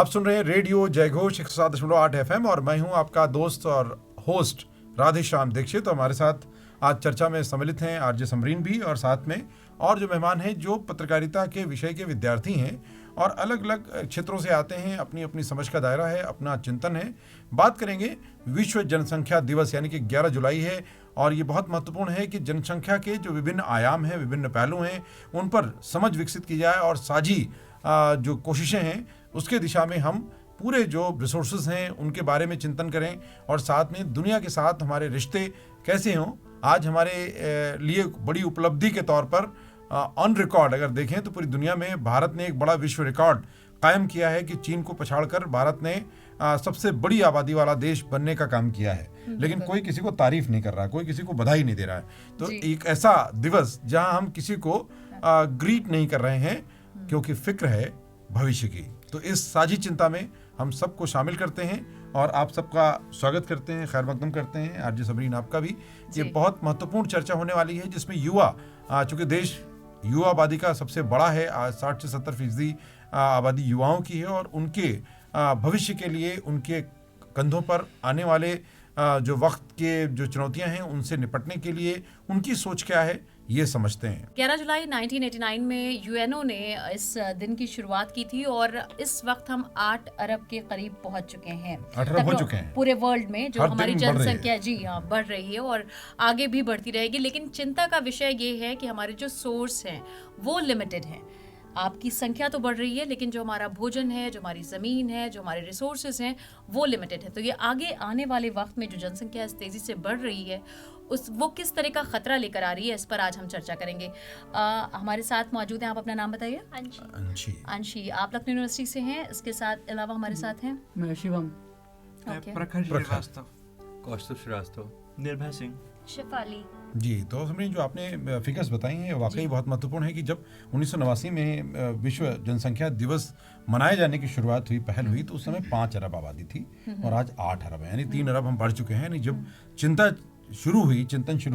आप सुन रहे हैं रेडियो जयघोष 107.8 FM और मैं हूं आपका दोस्त और होस्ट राधे श्याम दीक्षित। तो हमारे साथ आज चर्चा में सम्मिलित हैं आरजे समरीन भी, और साथ में और जो मेहमान हैं जो पत्रकारिता के विषय के विद्यार्थी हैं और अलग अलग क्षेत्रों से आते हैं। अपनी अपनी समझ का दायरा है, अपना चिंतन है। बात करेंगे विश्व जनसंख्या दिवस यानी कि 11 जुलाई है, और ये बहुत महत्वपूर्ण है कि जनसंख्या के जो विभिन्न आयाम हैं, विभिन्न पहलू हैं, उन पर समझ विकसित की जाए और साझी जो कोशिशें हैं उसके दिशा में हम पूरे जो रिसोर्सेज हैं उनके बारे में चिंतन करें, और साथ में दुनिया के साथ हमारे रिश्ते कैसे हों। आज हमारे लिए बड़ी उपलब्धि के तौर पर ऑन रिकॉर्ड अगर देखें तो पूरी दुनिया में भारत ने एक बड़ा विश्व रिकॉर्ड कायम किया है कि चीन को पछाड़कर भारत ने सबसे बड़ी आबादी वाला देश बनने का काम किया है। लेकिन कोई किसी को तारीफ नहीं कर रहा, कोई किसी को बधाई नहीं दे रहा है। तो एक ऐसा दिवस जहां हम किसी को ग्रीट नहीं कर रहे हैं क्योंकि फिक्र है भविष्य की। तो इस साझी चिंता में हम सबको शामिल करते हैं और आप सबका स्वागत करते हैं, खैर मकदम करते हैं। आरजे सबरीन आपका भी। ये बहुत महत्वपूर्ण चर्चा होने वाली है जिसमें युवा, चूंकि देश युवा आबादी का सबसे बड़ा है, 60 से 70% आबादी युवाओं की है, और उनके भविष्य के लिए उनके कंधों पर आने वाले जो वक्त के जो चुनौतियां हैं उनसे निपटने के लिए उनकी सोच क्या है ये समझते हैं। 11 जुलाई 1989 में यूएनओ ने इस दिन की शुरुआत की थी और इस वक्त हम 8 अरब के करीब पहुंच चुके हैं। 8 अरब हो चुके हैं पूरे वर्ल्ड में जो हमारी जनसंख्या जी हाँ बढ़ रही है और आगे भी बढ़ती रहेगी। लेकिन चिंता का विषय ये है कि हमारे जो सोर्स हैं वो लिमिटेड हैं। आपकी संख्या तो बढ़ रही है लेकिन जो हमारा भोजन है, जो हमारी ज़मीन है, जो हमारे रिसोर्सेज हैं वो लिमिटेड है। तो ये आगे आने वाले वक्त में जो जनसंख्या इस तेज़ी से बढ़ रही है वो किस तरह का खतरा लेकर आ रही है, इस पर आज हम चर्चा करेंगे। हमारे साथ मौजूद हैं, आप अपना नाम बताइए। अंशी, आप लखनऊ यूनिवर्सिटी से हैं। इसके साथ अलावा हमारे साथ हैं मैं शिवम, प्रखर श्रीवास्तव, कौस्तुभ श्रीवास्तव, निर्भय सिंह, शिफाली जी। तो समझिए जो आपने फिगर्स बताई हैं वाकई बहुत महत्वपूर्ण है कि जब 1989 में विश्व जनसंख्या दिवस मनाए जाने की शुरुआत हुई, पहल हुई, तो उस समय 5 अरब आबादी थी और आज 8 अरब है, यानी 3 अरब हम बढ़ चुके हैं। यानी जब चिंतन शुरू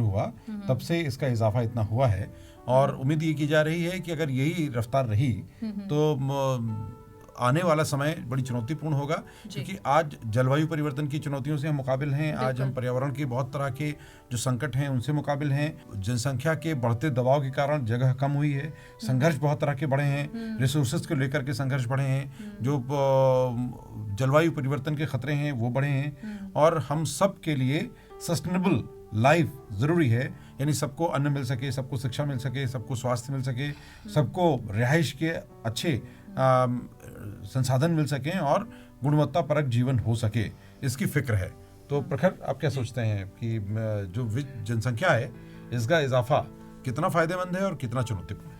हुआ तब से इसका इजाफा इतना हुआ है, और उम्मीद ये की जा रही है कि अगर यही रफ्तार रही तो आने वाला समय बड़ी चुनौतीपूर्ण होगा, क्योंकि आज जलवायु परिवर्तन की चुनौतियों से हम मुकाबिल हैं। आज हम पर्यावरण के बहुत तरह के जो संकट हैं उनसे मुकाबिल हैं। जनसंख्या के बढ़ते दबाव के कारण जगह कम हुई है, संघर्ष बहुत तरह के बढ़े हैं, रिसोर्सेज को लेकर के संघर्ष बढ़े हैं, जो जलवायु परिवर्तन के खतरे हैं वो बढ़े हैं, और हम सब के लिए सस्टेनेबल लाइफ ज़रूरी है। यानी सबको अन्न मिल सके, सबको शिक्षा मिल सके, सबको स्वास्थ्य मिल सके, सबको रिहाइश के अच्छे संसाधन मिल सकें और गुणवत्ता परक जीवन हो सके, इसकी फिक्र है। तो प्रखर, आप क्या सोचते हैं कि जो जनसंख्या है इसका इजाफा कितना फ़ायदेमंद है और कितना चुनौतीपूर्ण है?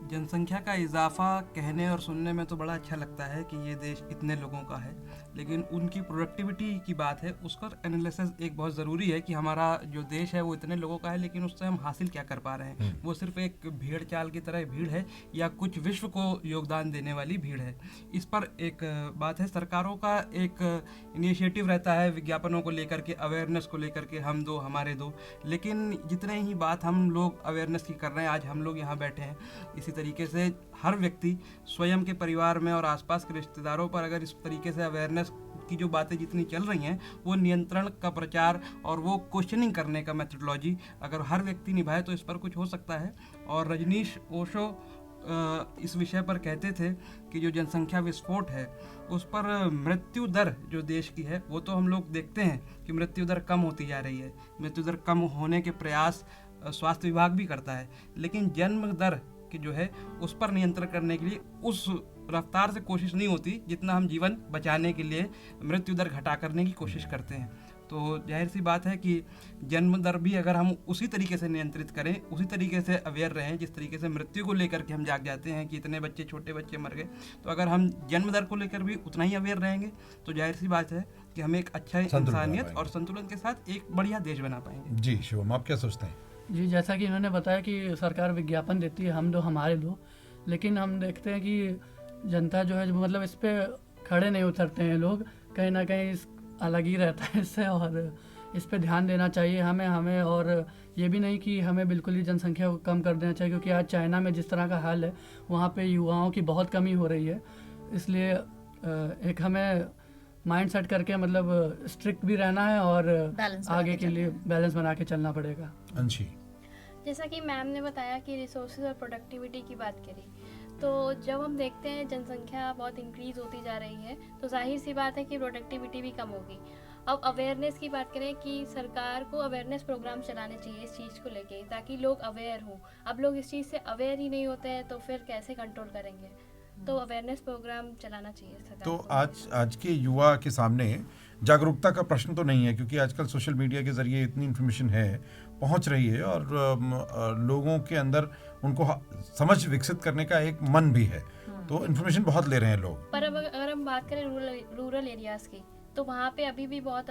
जनसंख्या का इजाफा कहने और सुनने में तो बड़ा अच्छा लगता है कि ये देश इतने लोगों का है, लेकिन उनकी प्रोडक्टिविटी की बात है, उसका एनालिसिस एक बहुत ज़रूरी है कि हमारा जो देश है वो इतने लोगों का है, लेकिन उससे हम हासिल क्या कर पा रहे हैं। वो सिर्फ एक भेड़ चाल की तरह भीड़ है या कुछ विश्व को योगदान देने वाली भीड़ है। इस पर एक बात है, सरकारों का एक इनिशिएटिव रहता है विज्ञापनों को लेकर के, अवेयरनेस को लेकर के, हम दो हमारे दो, लेकिन जितने ही बात हम लोग अवेयरनेस की कर रहे हैं, आज हम लोग यहाँ बैठे हैं, इसी तरीके से हर व्यक्ति स्वयं के परिवार में और आसपास के रिश्तेदारों पर अगर इस तरीके से अवेयरनेस की जो बातें जितनी चल रही हैं, वो नियंत्रण का प्रचार और वो क्वेश्चनिंग करने का मेथोडोलॉजी अगर हर व्यक्ति निभाए तो इस पर कुछ हो सकता है। और रजनीश ओशो इस विषय पर कहते थे कि जो जनसंख्या विस्फोट है उस पर मृत्यु दर जो देश की है वो तो हम लोग देखते हैं कि मृत्यु दर कम होती जा रही है। मृत्यु दर कम होने के प्रयास स्वास्थ्य विभाग भी करता है, लेकिन जन्म दर की जो है उस पर नियंत्रण करने के लिए उस रफ्तार से कोशिश नहीं होती जितना हम जीवन बचाने के लिए मृत्यु दर घटा करने की कोशिश करते हैं। तो जाहिर सी बात है कि जन्म दर भी अगर हम उसी तरीके से नियंत्रित करें, उसी तरीके से अवेयर रहें जिस तरीके से मृत्यु को लेकर के हम जाग जाते हैं कि इतने बच्चे, छोटे बच्चे मर गए, तो अगर हम जन्म दर को लेकर भी उतना ही अवेयर रहेंगे तो जाहिर सी बात है कि हम एक अच्छा इंसानियत और संतुलन के साथ एक बढ़िया देश बना पाएंगे। जी शिवम, आप क्या सोचते हैं? जी, जैसा कि इन्होंने बताया कि सरकार विज्ञापन देती है हम दो हमारे दो, लेकिन हम देखते हैं कि जनता जो है मतलब इस पर खड़े नहीं उतरते हैं लोग, कहीं ना कहीं अलग ही रहता है इससे, और इस पे ध्यान देना चाहिए हमें और ये भी नहीं कि हमें बिल्कुल ही जनसंख्या को कम कर देना चाहिए, क्योंकि आज चाइना में जिस तरह का हाल है वहाँ पे युवाओं की बहुत कमी हो रही है। इसलिए एक हमें माइंड सेट करके मतलब स्ट्रिक्ट भी रहना है और Balance आगे बना के के लिए बैलेंस बना के चलना पड़ेगा। अंशी, जैसा कि मैम ने बताया कि रिसोर्सेज और प्रोडक्टिविटी की बात करी, तो जब हम देखते हैं जनसंख्या बहुत इंक्रीज़ होती जा रही है तो जाहिर सी बात है कि प्रोडक्टिविटी भी कम होगी। अब अवेयरनेस की बात करें कि सरकार को अवेयरनेस प्रोग्राम चलाने चाहिए इस चीज़ को लेके, ताकि लोग अवेयर हों। अब लोग इस चीज़ से अवेयर ही नहीं होते हैं तो फिर कैसे कंट्रोल करेंगे? तो अवेयरनेस प्रोग्राम चलाना चाहिए सरकार तो को। आज के युवा के सामने जागरूकता का प्रश्न तो नहीं है, क्योंकि आजकल सोशल मीडिया के ज़रिए इतनी इन्फॉर्मेशन है, पहुंच रही है, और लोगों के अंदर उनको समझ विकसित करने का एक मन भी है, तो इन्फॉर्मेशन बहुत ले रहे हैं लोग। पर अब अगर हम बात करें रूरल एरियाज़ की, तो वहाँ पे अभी भी बहुत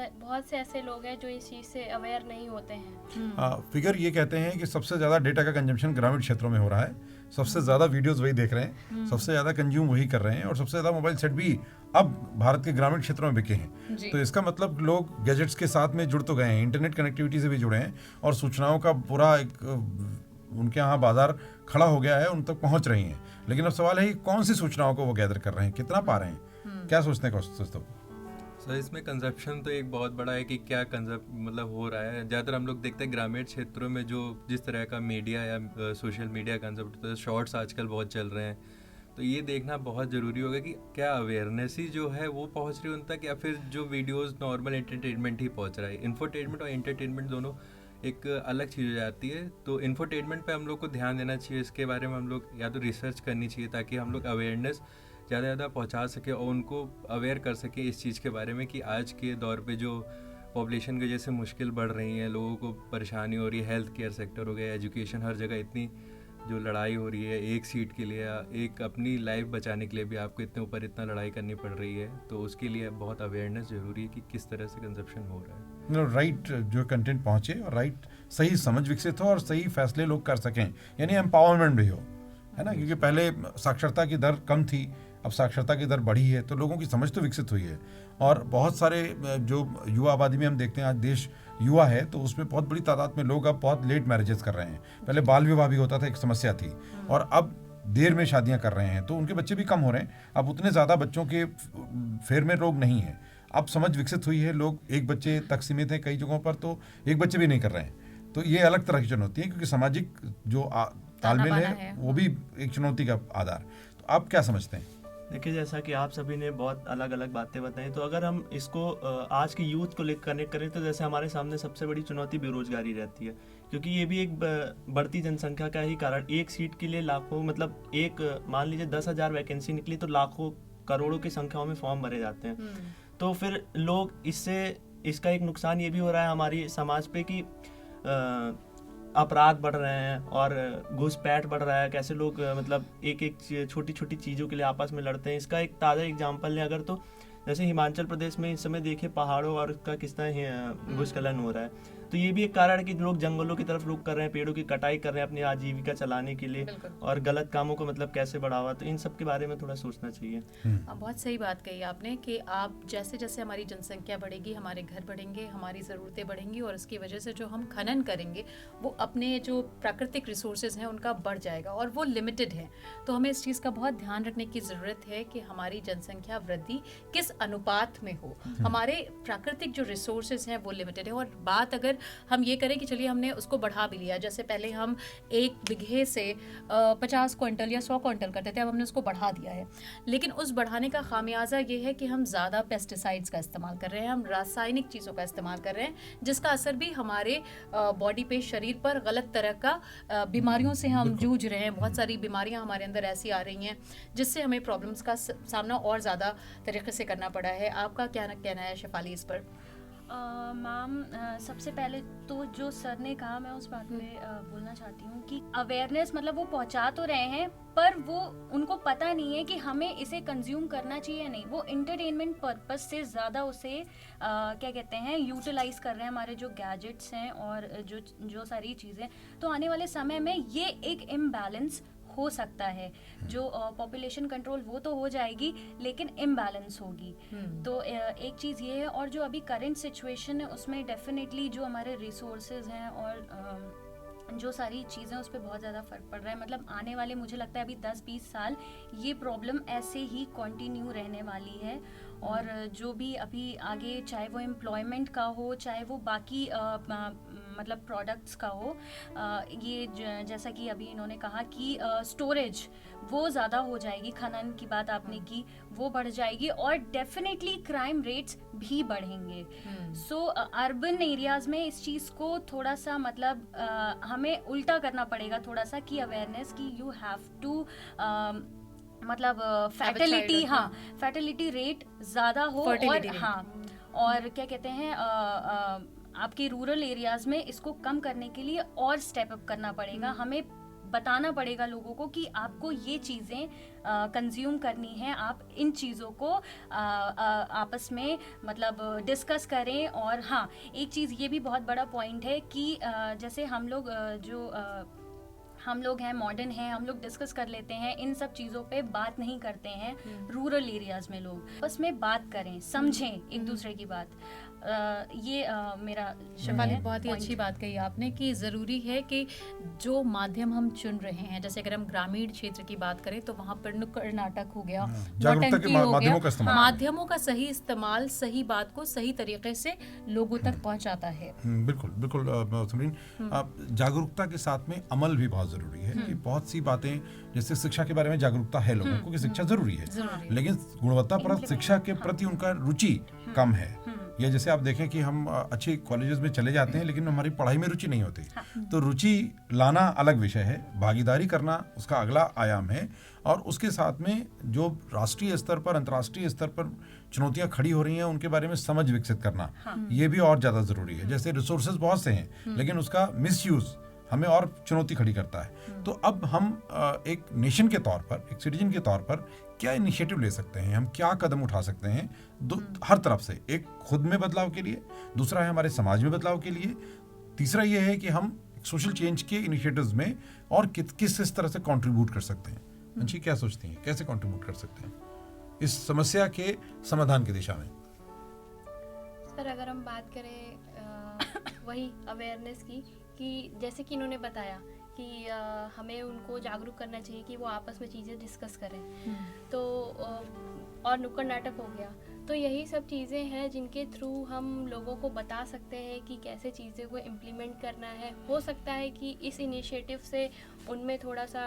से ऐसे लोग हैं जो इस चीज़ से अवेयर नहीं होते हैं। फिगर ये कहते हैं कि सबसे ज़्यादा डेटा का कंजम्पशन ग्रामीण क्षेत्रों में हो रहा है, सबसे ज़्यादा वीडियोस वही देख रहे हैं, सबसे ज़्यादा कंज्यूम वही कर रहे हैं, और सबसे ज़्यादा मोबाइल सेट भी अब भारत के ग्रामीण क्षेत्रों में बिके हैं। तो इसका मतलब लोग गैजेट्स के साथ में जुड़ तो गए हैं, इंटरनेट कनेक्टिविटी से भी जुड़े हैं, और सूचनाओं का पूरा एक उनके यहाँ बाजार खड़ा हो गया है, उन तक पहुँच रही हैं। लेकिन अब सवाल है कि कौन सी सूचनाओं को वो गैदर कर रहे हैं, कितना पा रहे हैं, क्या सोचते हैं दोस्तों? सर इसमें कंजप्शन तो एक बहुत बड़ा है कि क्या मतलब हो रहा है। ज़्यादातर हम लोग देखते हैं ग्रामीण क्षेत्रों में जो जिस तरह का मीडिया या सोशल मीडिया कंसेप्ट होता है, शॉर्ट्स आजकल बहुत चल रहे हैं, तो ये देखना बहुत ज़रूरी होगा कि क्या अवेयरनेस ही जो है वो पहुंच रही है उन तक, या फिर जो वीडियोस नॉर्मल एंटरटेनमेंट ही पहुंच रहा है। इन्फोटेनमेंट और एंटरटेनमेंट दोनों एक अलग चीज़ हो जाती है। तो इन्फोटेनमेंट पे हम लोग को ध्यान देना चाहिए, इसके बारे में हम लोग या तो रिसर्च करनी चाहिए ताकि हम लोग अवेयरनेस ज़्यादा पहुंचा सके और उनको अवेयर कर सके इस चीज़ के बारे में कि आज के दौर पे जो पॉपुलेशन की वजह से मुश्किल बढ़ रही है, लोगों को परेशानी हो रही है, हेल्थ केयर सेक्टर हो गया, एजुकेशन, हर जगह इतनी जो लड़ाई हो रही है एक सीट के लिए या एक अपनी लाइफ बचाने के लिए भी आपको इतने ऊपर इतना लड़ाई करनी पड़ रही है। तो उसके लिए बहुत अवेयरनेस ज़रूरी है कि किस तरह से कंजप्शन हो रहा है। राइट जो कंटेंट पहुंचे और राइट सही समझ विकसित हो और सही फैसले लोग कर सकें, यानी एम्पावरमेंट भी हो, है ना? क्योंकि पहले साक्षरता की दर कम थी, अब साक्षरता की दर बढ़ी है, तो लोगों की समझ तो विकसित हुई है। और बहुत सारे जो युवा आबादी में हम देखते हैं, आज देश युवा है, तो उसमें बहुत बड़ी तादाद में लोग अब बहुत लेट मैरिजेस कर रहे हैं। पहले बाल विवाह भी होता था, एक समस्या थी, और अब देर में शादियां कर रहे हैं, तो उनके बच्चे भी कम हो रहे हैं। अब उतने ज़्यादा बच्चों के फेर में लोग नहीं हैं। अब समझ विकसित हुई है, लोग एक बच्चे तक सीमित हैं, कई जगहों पर तो एक बच्चे भी नहीं कर रहे हैं। तो ये अलग तरह की चुनौती है, क्योंकि सामाजिक जो तालमेल है वो भी एक चुनौती का आधार। तो आप क्या समझते हैं? देखिए, जैसा कि आप सभी ने बहुत अलग अलग बातें बताई, तो अगर हम इसको आज के यूथ को लेकर कनेक्ट करें तो जैसे हमारे सामने सबसे बड़ी चुनौती बेरोजगारी रहती है, क्योंकि ये भी एक बढ़ती जनसंख्या का ही कारण। एक सीट के लिए लाखों, मतलब एक मान लीजिए 10,000 वैकेंसी निकली तो लाखों करोड़ों की संख्याओं में फॉर्म भरे जाते हैं। तो फिर लोग इसका एक नुकसान ये भी हो रहा है हमारी समाज पे कि अपराध बढ़ रहे हैं और घुसपैठ बढ़ रहा है। कैसे लोग मतलब एक छोटी छोटी चीज़ों के लिए आपस में लड़ते हैं। इसका एक ताज़ा एग्जांपल लें अगर, तो जैसे हिमाचल प्रदेश में इस समय देखिए पहाड़ों और उसका किस तरह भूस्खलन हो रहा है। तो ये भी एक कारण है कि लोग जंगलों की तरफ रुख कर रहे हैं, पेड़ों की कटाई कर रहे हैं अपनी आजीविका चलाने के लिए, और गलत कामों को मतलब कैसे बढ़ावा। तो इन सब के बारे में थोड़ा सोचना चाहिए। बहुत सही बात कही आपने कि आप जैसे जैसे हमारी जनसंख्या बढ़ेगी, हमारे घर बढ़ेंगे, हमारी ज़रूरतें बढ़ेंगी, और उसकी वजह से जो हम खनन करेंगे वो अपने जो प्राकृतिक रिसोर्सेज हैं उनका बढ़ जाएगा, और वो लिमिटेड है। तो हमें इस चीज़ का बहुत ध्यान रखने की ज़रूरत है कि हमारी जनसंख्या वृद्धि किस अनुपात में हो। हमारे प्राकृतिक जो रिसोर्सेज हैं वो लिमिटेड है, और बात अगर हम ये करें कि चलिए हमने उसको बढ़ा भी लिया, जैसे पहले हम 1 बीघे से 50 क्विंटल या 100 क्विंटल करते थे, अब हमने उसको बढ़ा दिया है। लेकिन उस बढ़ाने का खामियाजा ये है कि हम ज़्यादा पेस्टिसाइड्स का इस्तेमाल कर रहे हैं, हम रासायनिक चीज़ों का इस्तेमाल कर रहे हैं, जिसका असर भी हमारे बॉडी पे, शरीर पर गलत तरह का बीमारियों से हम जूझ रहे हैं। बहुत सारी बीमारियां हमारे अंदर ऐसी आ रही हैं जिससे हमें प्रॉब्लम्स का सामना और ज़्यादा तरीके से करना पड़ा है। आपका क्या कहना है शेफाली इस पर? मैम, सबसे पहले तो जो सर ने कहा मैं उस बात पे बोलना चाहती हूँ कि अवेयरनेस मतलब वो पहुँचा तो रहे हैं, पर वो उनको पता नहीं है कि हमें इसे कंज्यूम करना चाहिए या नहीं। वो एंटरटेनमेंट पर्पस से ज़्यादा उसे क्या कहते हैं यूटिलाइज कर रहे हैं, हमारे जो गैजेट्स हैं और जो सारी चीज़ें। तो आने वाले समय में ये एक इम्बैलेंस हो सकता है। जो पॉपुलेशन कंट्रोल वो तो हो जाएगी, लेकिन इम्बैलेंस होगी। तो एक चीज़ ये है, और जो अभी करंट सिचुएशन है उसमें डेफिनेटली जो हमारे रिसोर्सेज हैं और जो सारी चीज़ें उस पर बहुत ज़्यादा फ़र्क पड़ रहा है। मतलब आने वाले मुझे लगता है अभी 10-20 साल ये प्रॉब्लम ऐसे ही कंटिन्यू रहने वाली है। और जो भी अभी आगे, चाहे वो एम्प्लॉयमेंट का हो, चाहे वो बाकी मतलब प्रोडक्ट्स का हो, ये जैसा कि अभी इन्होंने कहा कि स्टोरेज वो ज़्यादा हो जाएगी, खनन की बात आपने की, वो बढ़ जाएगी और डेफिनेटली क्राइम रेट्स भी बढ़ेंगे। सो अर्बन एरियाज़ में इस चीज़ को थोड़ा सा मतलब हमें उल्टा करना पड़ेगा थोड़ा सा, कि अवेयरनेस की यू हैव टू मतलब फैटिलिटी, हाँ, फैटिलिटी रेट ज़्यादा हो, और हाँ, और क्या कहते हैं आपके रूरल एरियाज़ में इसको कम करने के लिए और स्टेप अप करना पड़ेगा। हमें बताना पड़ेगा लोगों को कि आपको ये चीज़ें कंज्यूम करनी है, आप इन चीज़ों को आपस में मतलब डिस्कस करें। और हाँ, एक चीज़ ये भी बहुत बड़ा पॉइंट है कि जैसे हम लोग हम लोग हैं, मॉडर्न हैं, हम लोग डिस्कस कर लेते हैं, इन सब चीज़ों पे बात नहीं करते हैं। रूरल एरियाज़ में लोग बस में बात करें, समझें एक दूसरे की बात। ये मेरा शिफाली, बहुत ही अच्छी बात कही आपने कि ज़रूरी है कि जो माध्यम हम चुन रहे हैं, जैसे अगर हम ग्रामीण क्षेत्र की बात करें तो वहाँ पर नुक्कड़ नाटक हो गया, जागरूकता के माध्यमों का इस्तेमाल, माध्यमों का सही इस्तेमाल सही बात को सही तरीके से लोगों तक पहुँचाता है। बिल्कुल बिल्कुल समरीन, जागरूकता के साथ में अमल भी बहुत जरूरी है कि बहुत सी बातें, जैसे शिक्षा के बारे में जागरूकता है लोगों को कि शिक्षा जरूरी है, लेकिन गुणवत्तापूर्ण शिक्षा के प्रति उनका रुचि कम है। या जैसे आप देखें कि हम अच्छे कॉलेजेस में चले जाते हैं लेकिन हमारी पढ़ाई में रुचि नहीं होती, तो रुचि लाना अलग विषय है, भागीदारी करना उसका अगला आयाम है। और उसके साथ में जो राष्ट्रीय स्तर पर, अंतर्राष्ट्रीय स्तर पर चुनौतियां खड़ी हो रही हैं, उनके बारे में समझ विकसित करना, ये भी और ज़्यादा ज़रूरी है। जैसे रिसोर्सेज बहुत से हैं लेकिन उसका मिसयूज़ हमें और चुनौती खड़ी करता है। तो अब हम एक नेशन के तौर पर, एक सिटीजन के तौर पर क्या इनिशिएटिव ले सकते हैं, हम क्या कदम उठा सकते हैं हर तरफ से, एक खुद में बदलाव के लिए, दूसरा है हमारे समाज में बदलाव के लिए, तीसरा ये है कि हम सोशल चेंज के इनिशिएटिव्स में और किस तरह से कंट्रीब्यूट कर सकते हैं। अंशी, क्या सोचती हैं, कैसे कंट्रीब्यूट कर सकते हैं इस समस्या के समाधान की दिशा में? सर, अगर हम बात करें वही अवेयरनेस की, कि जैसे कि इन्होंने बताया कि हमें उनको जागरूक करना चाहिए कि वो आपस में चीज़ें डिस्कस करें, तो और नुक्कड़ नाटक हो गया, तो यही सब चीज़ें हैं जिनके थ्रू हम लोगों को बता सकते हैं कि कैसे चीज़ें को इम्प्लीमेंट करना है। हो सकता है कि इस इनिशिएटिव से उनमें थोड़ा सा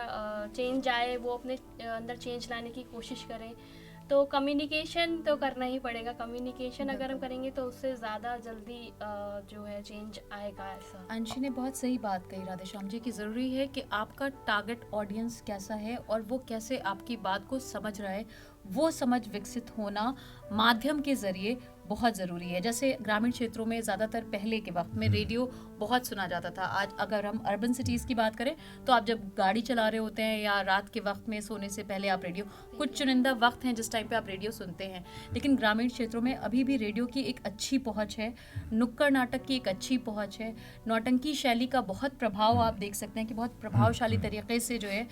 चेंज आए, वो अपने अंदर चेंज लाने की कोशिश करें। तो कम्युनिकेशन तो करना ही पड़ेगा, कम्युनिकेशन अगर हम करेंगे तो उससे ज़्यादा जल्दी जो है चेंज आएगा। ऐसा अंशी ने बहुत सही बात कही राधेश्याम जी, कि ज़रूरी है कि आपका टारगेट ऑडियंस कैसा है और वो कैसे आपकी बात को समझ रहा है, वो समझ विकसित होना माध्यम के ज़रिए बहुत ज़रूरी है। जैसे ग्रामीण क्षेत्रों में ज़्यादातर पहले के वक्त में रेडियो बहुत सुना जाता था। आज अगर हम अर्बन सिटीज़ की बात करें तो आप जब गाड़ी चला रहे होते हैं या रात के वक्त में सोने से पहले आप रेडियो, कुछ चुनिंदा वक्त हैं जिस टाइम पे आप रेडियो सुनते हैं, लेकिन ग्रामीण क्षेत्रों में अभी भी रेडियो की एक अच्छी पहुँच है, नुक्कड़ नाटक की एक अच्छी पहुँच है, नौटंकी शैली का बहुत प्रभाव आप देख सकते हैं कि बहुत प्रभावशाली तरीके से जो है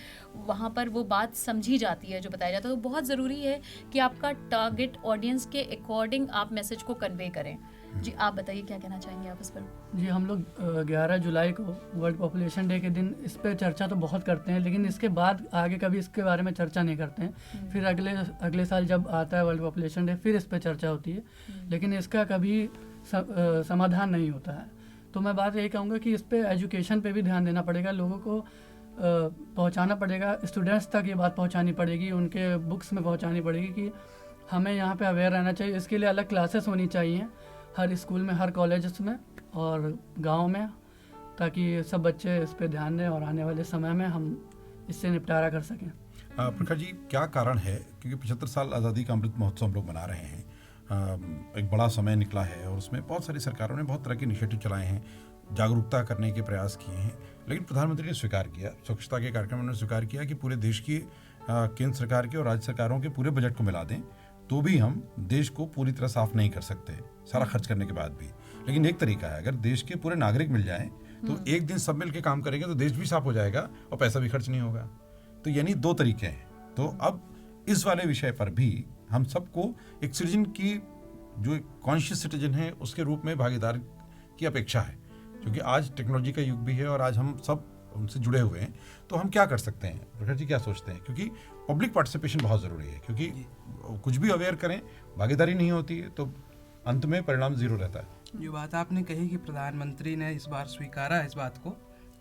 वहाँ पर वो बात समझी जाती है जो बताया जाता है। तो बहुत ज़रूरी है कि आपका टारगेट ऑडियंस के अकॉर्डिंग आप मैसेज को कन्वे करें। जी, आप बताइए क्या कहना चाहेंगे आप इस पर? जी, हम लोग 11 जुलाई को वर्ल्ड पॉपुलेशन डे के दिन इस पे चर्चा तो बहुत करते हैं, लेकिन इसके बाद आगे कभी इसके बारे में चर्चा नहीं करते हैं। फिर अगले साल जब आता है वर्ल्ड पॉपुलेशन डे, फिर इस पे चर्चा होती है, लेकिन इसका कभी समाधान नहीं होता है। तो मैं बात यही कहूँगा कि इस पर एजुकेशन पे भी ध्यान देना पड़ेगा, लोगों को पहुँचाना पड़ेगा, स्टूडेंट्स तक ये बात पहुँचानी पड़ेगी, उनके बुक्स में पहुँचानी पड़ेगी कि हमें यहाँ पे अवेयर रहना चाहिए। इसके लिए अलग क्लासेस होनी चाहिए हर स्कूल में, हर कॉलेजेस में और गांव में, ताकि सब बच्चे इस पे ध्यान दें और आने वाले समय में हम इससे निपटारा कर सकें। प्रखर जी, क्या कारण है, क्योंकि 75 साल आज़ादी का अमृत महोत्सव हम लोग मना रहे हैं, एक बड़ा समय निकला है और उसमें बहुत सारी सरकारों ने बहुत तरह के इनिशिएटिव चलाए हैं, जागरूकता करने के प्रयास किए हैं, लेकिन प्रधानमंत्री ने स्वीकार किया, स्वच्छता के कार्यक्रम ने स्वीकार किया कि पूरे देश की केंद्र सरकार के और राज्य सरकारों के पूरे बजट को मिला दें तो भी हम देश को पूरी तरह साफ नहीं कर सकते, सारा खर्च करने के बाद भी। लेकिन एक तरीका है, अगर देश के पूरे नागरिक मिल जाएं तो एक दिन सब मिल के काम करेंगे तो देश भी साफ हो जाएगा और पैसा भी खर्च नहीं होगा। तो यानी 2 तरीके हैं। तो अब इस वाले विषय पर भी हम सबको एक सिटीजन की, जो कॉन्शियस सिटीजन है, उसके रूप में भागीदार की अपेक्षा है। क्योंकि आज टेक्नोलॉजी का युग भी है और आज हम सब उनसे जुड़े हुए हैं, तो हम क्या कर सकते हैं? प्रखर जी क्या सोचते हैं? क्योंकि पब्लिक पार्टिसिपेशन बहुत ज़रूरी है, क्योंकि कुछ भी अवेयर करें, भागीदारी नहीं होती है तो अंत में परिणाम जीरो रहता है। जो बात आपने कही कि प्रधानमंत्री ने इस बार स्वीकारा इस बात को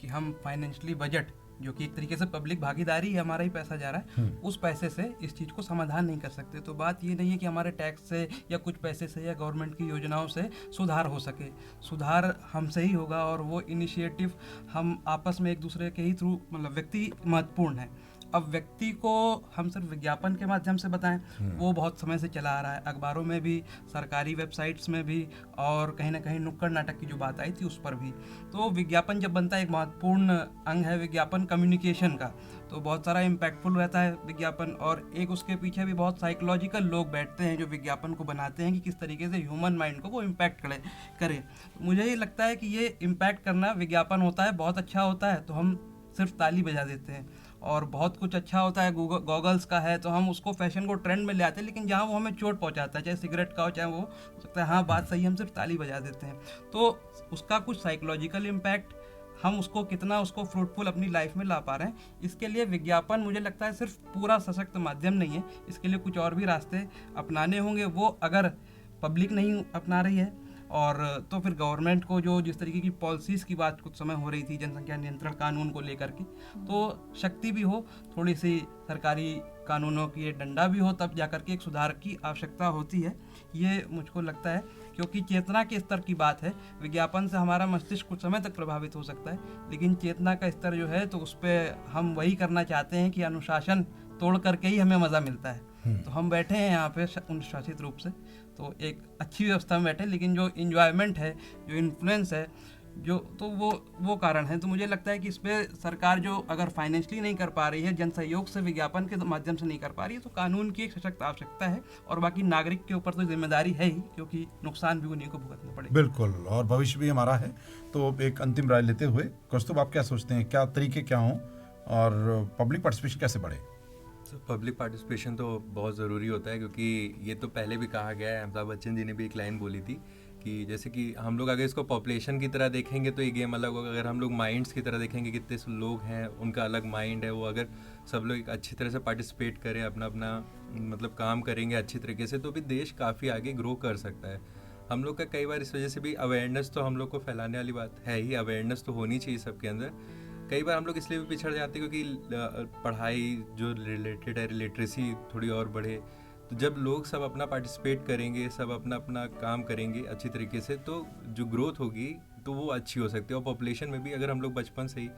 कि हम फाइनेंशियली बजट, जो कि एक तरीके से पब्लिक भागीदारी है, हमारा ही पैसा जा रहा है, उस पैसे से इस चीज़ को समाधान नहीं कर सकते। तो बात ये नहीं है कि हमारे टैक्स से या कुछ पैसे से या गवर्नमेंट की योजनाओं से सुधार हो सके। सुधार हमसे ही होगा और वो इनिशिएटिव हम आपस में एक दूसरे के ही थ्रू, मतलब व्यक्ति महत्वपूर्ण है। अब व्यक्ति को हम सिर्फ विज्ञापन के माध्यम से बताएं, वो बहुत समय से चला आ रहा है, अखबारों में भी, सरकारी वेबसाइट्स में भी, और कहीं ना कहीं नुक्कड़ नाटक की जो बात आई थी उस पर भी। तो विज्ञापन जब बनता है, एक महत्वपूर्ण अंग है विज्ञापन कम्युनिकेशन का, तो बहुत सारा इम्पैक्टफुल रहता है विज्ञापन। और एक उसके पीछे भी बहुत साइकोलॉजिकल लोग बैठते हैं जो विज्ञापन को बनाते हैं कि किस तरीके से ह्यूमन माइंड को वो इम्पैक्ट करे। मुझे ये लगता है कि ये इम्पैक्ट करना विज्ञापन होता है, बहुत अच्छा होता है तो हम सिर्फ ताली बजा देते हैं। और बहुत कुछ अच्छा होता है, गॉगल्स का है तो हम उसको फैशन को ट्रेंड में ले आते हैं, लेकिन जहाँ वो हमें चोट पहुँचाता है, चाहे सिगरेट का हो चाहे वो हो सकता है, हाँ बात सही, हम सिर्फ ताली बजा देते हैं। तो उसका कुछ साइकोलॉजिकल इम्पैक्ट, हम उसको कितना उसको फ्रूटफुल अपनी लाइफ में ला पा रहे हैं, इसके लिए विज्ञापन मुझे लगता है सिर्फ पूरा सशक्त माध्यम नहीं है। इसके लिए कुछ और भी रास्ते अपनाने होंगे। वो अगर पब्लिक नहीं अपना रही है और तो फिर गवर्नमेंट को जो जिस तरीके की पॉलिसीज़ की बात कुछ समय हो रही थी जनसंख्या नियंत्रण कानून को लेकर के, तो शक्ति भी हो, थोड़ी सी सरकारी कानूनों की डंडा भी हो, तब जाकर के एक सुधार की आवश्यकता होती है, ये मुझको लगता है। क्योंकि चेतना के स्तर की बात है, विज्ञापन से हमारा मस्तिष्क कुछ समय तक प्रभावित हो सकता है, लेकिन चेतना का स्तर जो है तो उस पर हम वही करना चाहते हैं कि अनुशासन तोड़ करके ही हमें मज़ा मिलता है। तो हम बैठे हैं यहाँ पे अनुशासित रूप से, तो एक अच्छी व्यवस्था में बैठे, लेकिन जो इंजॉयमेंट है, जो इन्फ्लुएंस है, जो तो वो कारण है। तो मुझे लगता है कि इस पर सरकार जो अगर फाइनेंशियली नहीं कर पा रही है, जन सहयोग से विज्ञापन के माध्यम से नहीं कर पा रही है, तो कानून की एक सशक्त आवश्यकता है। और बाकी नागरिक के ऊपर तो जिम्मेदारी है ही, क्योंकि नुकसान भी उन्हीं को भुगतना पड़ेगा। बिल्कुल, और भविष्य भी हमारा है। तो एक अंतिम राय लेते हुए कौस्तुभ, आप क्या सोचते हैं, क्या तरीके क्या हों और पब्लिक पार्टिसिपेशन कैसे बढ़े? पब्लिक पार्टिसिपेशन तो बहुत ज़रूरी होता है, क्योंकि ये तो पहले भी कहा गया है, अमिताभ बच्चन जी ने भी एक लाइन बोली थी कि जैसे कि हम लोग अगर इसको पॉपुलेशन की तरह देखेंगे तो ये गेम अलग होगा, अगर हम लोग माइंड्स की तरह देखेंगे, कितने लोग हैं, उनका अलग माइंड है, वो अगर सब लोग अच्छी तरह से पार्टिसिपेट करें, अपना अपना मतलब काम करेंगे अच्छी तरीके से, तो भी देश काफ़ी आगे ग्रो कर सकता है। हम लोग का कई बार इस वजह से भी अवेयरनेस तो हम लोग को फैलाने वाली बात है ही, अवेयरनेस तो होनी चाहिए सबके अंदर। कई बार हम लोग इसलिए भी पिछड़ जाते हैं क्योंकि पढ़ाई जो रिलेटेड है, लिटरेसी थोड़ी और बढ़े, तो जब लोग सब अपना पार्टिसिपेट करेंगे, सब अपना अपना काम करेंगे अच्छी तरीके से, तो जो ग्रोथ होगी तो वो अच्छी हो सकती है। और पॉपुलेशन में भी अगर हम लोग बचपन से ही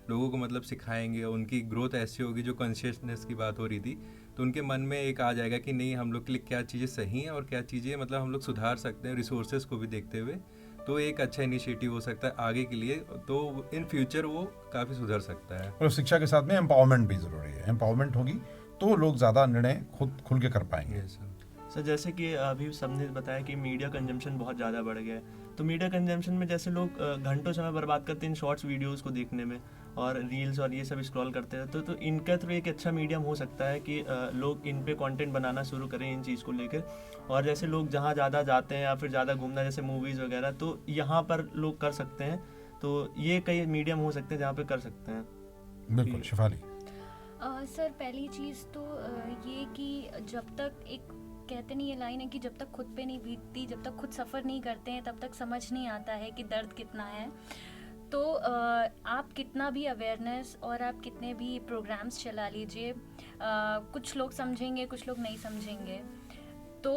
लोगों को मतलब सिखाएंगे, उनकी ग्रोथ ऐसी होगी, जो कॉन्शियसनेस की बात हो रही थी, तो उनके मन में एक आ जाएगा कि नहीं, हम लोग के लिए क्या चीज़ें सही हैं और क्या चीज़ें मतलब हम लोग सुधार सकते हैं, रिसोर्सेज को भी देखते हुए। तो एक अच्छा इनिशिएटिव हो सकता है आगे के लिए, तो इन फ्यूचर वो काफ़ी सुधर सकता है। और शिक्षा के साथ में एम्पावरमेंट भी ज़रूरी है। एम्पावरमेंट होगी तो लोग ज़्यादा निर्णय खुद खुल के कर पाएंगे। सर जैसे कि अभी सबने बताया कि मीडिया कंजम्पशन बहुत ज़्यादा बढ़ गया है, तो मीडिया कंजम्पशन में जैसे लोग घंटों समय बर्बाद करते हैं इन शॉर्ट्स वीडियोस को देखने में और रील्स और ये सब स्क्रॉल करते हैं, तो इनका थ्रू एक अच्छा मीडियम हो सकता है कि लोग इन पे कंटेंट बनाना शुरू करें इन चीज़ को लेकर। और जैसे लोग जहाँ ज़्यादा जाते हैं या फिर ज़्यादा घूमना, जैसे मूवीज़ वगैरह, तो यहाँ पर लोग कर सकते हैं। तो ये कई मीडियम हो सकते हैं जहाँ पे कर सकते हैं। बिल्कुल। शिफाली? सर पहली चीज़ तो ये कि जब तक एक कहते नहीं, ये लाइन है कि जब तक खुद पे नहीं बीतती, जब तक खुद सफ़र नहीं करते हैं, तब तक समझ नहीं आता है कि दर्द कितना है। तो आप कितना भी अवेयरनेस और आप कितने भी प्रोग्राम्स चला लीजिए, कुछ लोग समझेंगे, कुछ लोग नहीं समझेंगे। तो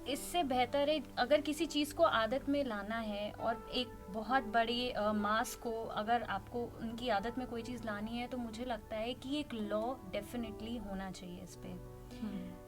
इससे बेहतर है अगर किसी चीज़ को आदत में लाना है और एक बहुत बड़ी मास को अगर आपको उनकी आदत में कोई चीज़ लानी है, तो मुझे लगता है कि एक लॉ डेफिनेटली होना चाहिए इस पर।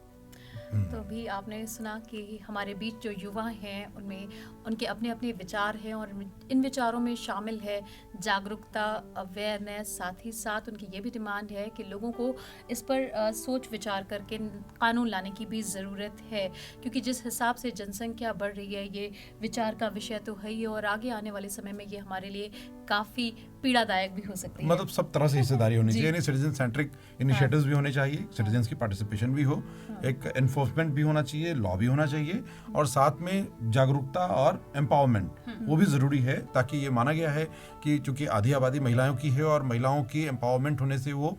तो भी आपने सुना कि हमारे बीच जो युवा हैं उनमें उनके अपने अपने विचार हैं और इन विचारों में शामिल है जागरूकता, अवेयरनेस, साथ ही साथ उनकी ये भी डिमांड है कि लोगों को इस पर सोच विचार करके कानून लाने की भी ज़रूरत है, क्योंकि जिस हिसाब से जनसंख्या बढ़ रही है ये विचार का विषय तो है ही, और आगे आने वाले समय में ये हमारे लिए काफ़ी पीड़ादायक भी हो सकती है। मतलब सब तरह से हिस्सेदारी होनी जी। चाहिए, सिटीजन सेंट्रिक इनिशिएटिव्स भी होने चाहिए, सिटीजन्स की पार्टिसिपेशन भी हो, एक एनफोर्समेंट भी होना चाहिए, लॉ भी होना चाहिए, और साथ में जागरूकता और एम्पावरमेंट वो भी ज़रूरी है, ताकि ये माना गया है कि चूंकि आधी आबादी महिलाओं की है और महिलाओं की एम्पावरमेंट होने से वो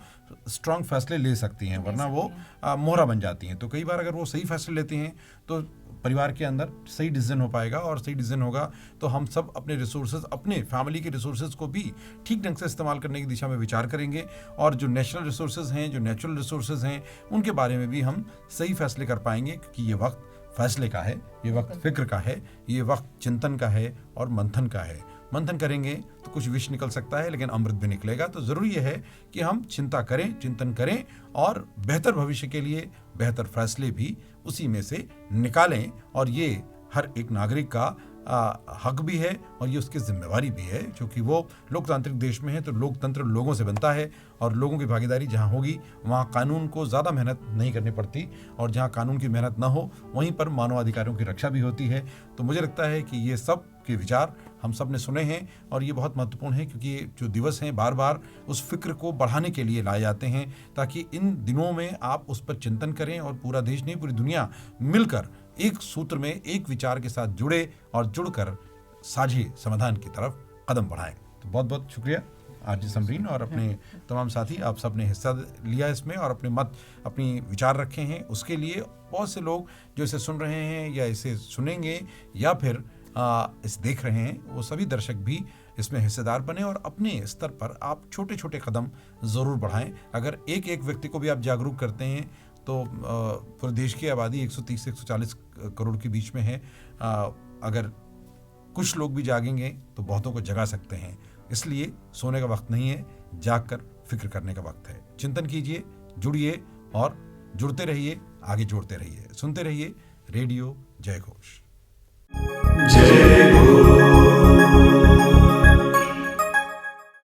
स्ट्रांग फैसले ले सकती हैं, वरना वो मोहरा बन जाती हैं। तो कई बार अगर वो सही फैसले लेती हैं तो परिवार के अंदर सही डिसीजन हो पाएगा, और सही डिसीजन होगा तो हम सब अपने रिसोर्सेज, अपने फैमिली के रिसोर्सेज को भी ठीक ढंग से इस्तेमाल करने की दिशा में विचार करेंगे, और जो नेशनल रिसोर्सेज हैं, जो नेचुरल रिसोर्सेज हैं, उनके बारे में भी हम सही फैसले कर पाएंगे, क्योंकि ये वक्त फैसले का है, ये वक्त फिक्र का है, ये वक्त चिंतन का है और मंथन का है। मंथन करेंगे तो कुछ विष निकल सकता है, लेकिन अमृत भी निकलेगा। तो ज़रूरी यह है कि हम चिंता करें, चिंतन करें, और बेहतर भविष्य के लिए बेहतर फैसले भी उसी में से निकालें, और ये हर एक नागरिक का हक भी है, और ये उसकी जिम्मेवारी भी है, क्योंकि वो लोकतांत्रिक देश में है तो लोकतंत्र लोगों से बनता है, और लोगों की भागीदारी जहाँ होगी वहाँ कानून को ज़्यादा मेहनत नहीं करनी पड़ती, और जहाँ कानून की मेहनत ना हो वहीं पर मानवाधिकारों की रक्षा भी होती है। तो मुझे लगता है कि ये सब के विचार हम सब ने सुने हैं, और ये बहुत महत्वपूर्ण है, क्योंकि ये जो दिवस हैं बार बार उस फिक्र को बढ़ाने के लिए लाए जाते हैं, ताकि इन दिनों में आप उस पर चिंतन करें, और पूरा देश नहीं पूरी दुनिया मिलकर एक सूत्र में, एक विचार के साथ जुड़े और जुड़कर साझे समाधान की तरफ कदम बढ़ाएं। तो बहुत बहुत शुक्रिया आरजे समरीन और अपने तमाम साथी, आप सब ने हिस्सा लिया इसमें और अपने मत, अपनी विचार रखे हैं। उसके लिए बहुत से लोग जो इसे सुन रहे हैं या इसे सुनेंगे या फिर इस देख रहे हैं, वो सभी दर्शक भी इसमें हिस्सेदार बने, और अपने स्तर पर आप छोटे छोटे कदम ज़रूर बढ़ाएं। अगर एक एक व्यक्ति को भी आप जागरूक करते हैं तो पूरे देश की आबादी 130 से 140 करोड़ के बीच में है। अगर कुछ लोग भी जागेंगे तो बहुतों को जगा सकते हैं। इसलिए सोने का वक्त नहीं है, जागकर फिक्र करने का वक्त है। चिंतन कीजिए, जुड़िए और जुड़ते रहिए, आगे जोड़ते रहिए। सुनते रहिए रेडियो जय घोष। जय